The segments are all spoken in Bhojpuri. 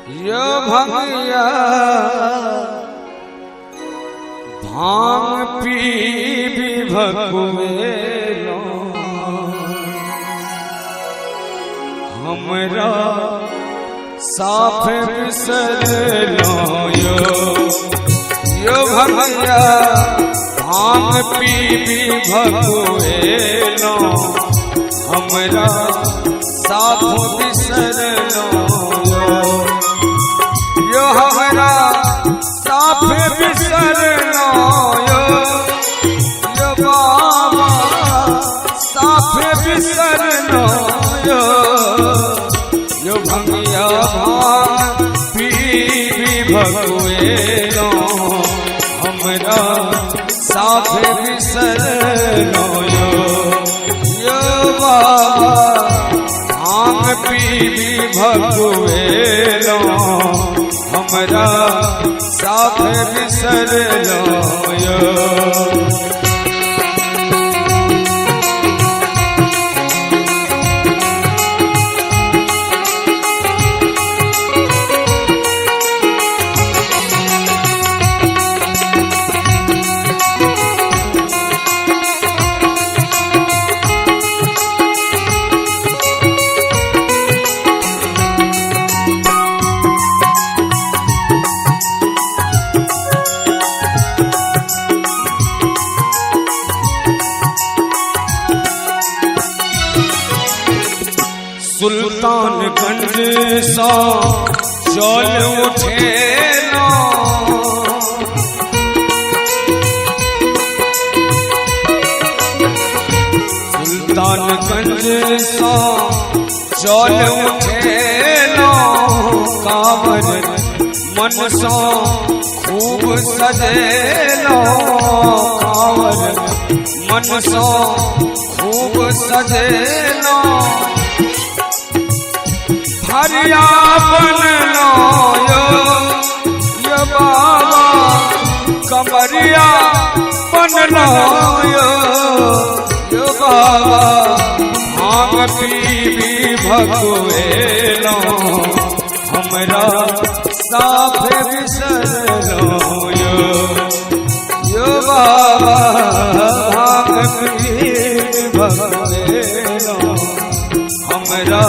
यो भंगिया भांग पी भी भगवेलो हमरा साफ बिसरलो यो भंगिया भांग पी भी भगवेलो हमरा साफ बिसरलो यो हमरा साफ बिसरलो यो बाबा साफ बिसरलो यो भंगिया भांग पी भी भगवेलो हमरा साफ बिसरलो यो बाबा भांग पी भी भगवेलो हमरा साफ बिसरलो सुल्तानगंज सा चल उठेलो सुल्तानगंज सा चल उठेलो कांवर मन सा खूब सजेलो कांवर मन सा खूब सजेलो हरिया बनलो यो बाबा कमरिया बनलो यो बाबा भांग पी भी भगवेलो हमरा साफ बिसरलो यो बाबा भांग पी भी भगवेलो हमरा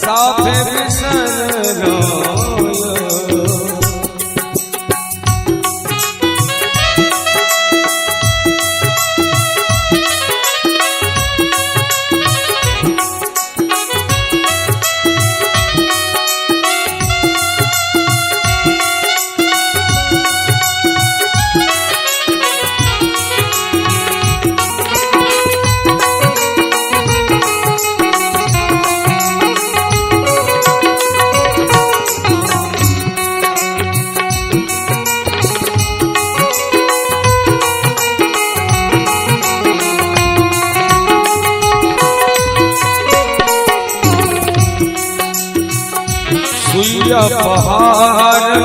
साफ बिसरलो सुइया पहाड़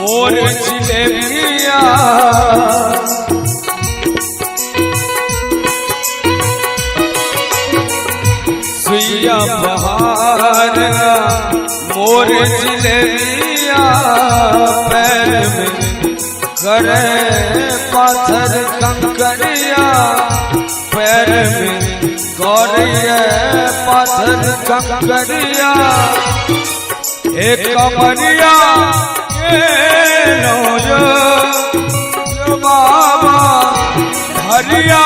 मोर जिलेबिया सुइया पहाड़ मोर जिलेबिया पैर में करे पाथर कंकरिया पैर में करे पाथर कंकरिया एक कमरिया यो बाबा हरिया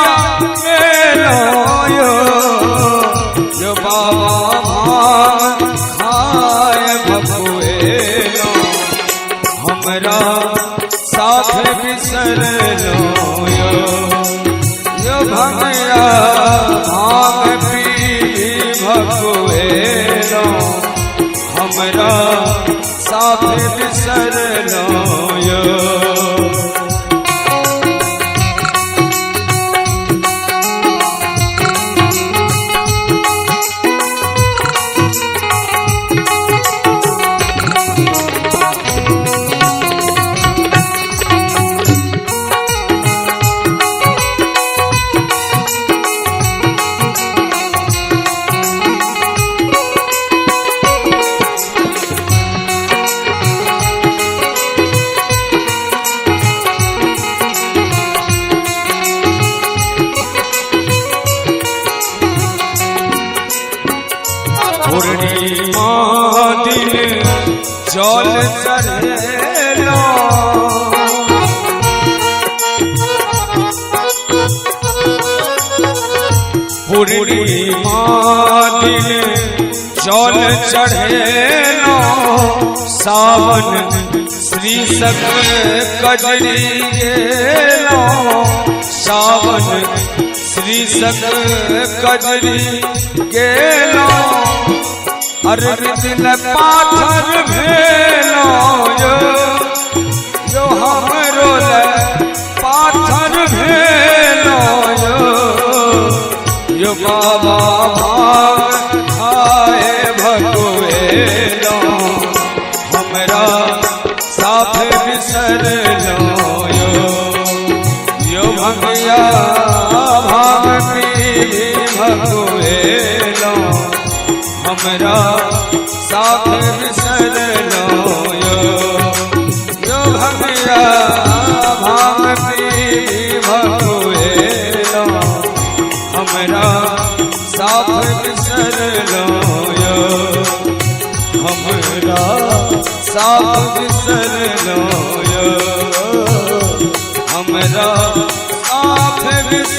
यो बाबा भांग खाए भगवेलो हमरा साथ बिसरलो यो भंगिया भांग पी भगवेलो हमरा साथ बिसरलो पूर्णिमा दिन जल चढ़ेला पूर्णिमा दिन जल चढ़ेला सावन श्री सक कजरी गेला सावन श्री सक कजरी गेला अरविंद पाथर भेलो जो हमरो पाथर भेलो यो बाबा भाग खाए भगवेलो हमरा साथ बिसर लो यो भंगिया भाग पी भगवेलो हमरा साथ बिसर लो यो भंगिया भाग पी भगवेलो हमरा साथ बिसर लो हमरा साथ बिसर लो हमरा साथ बिसर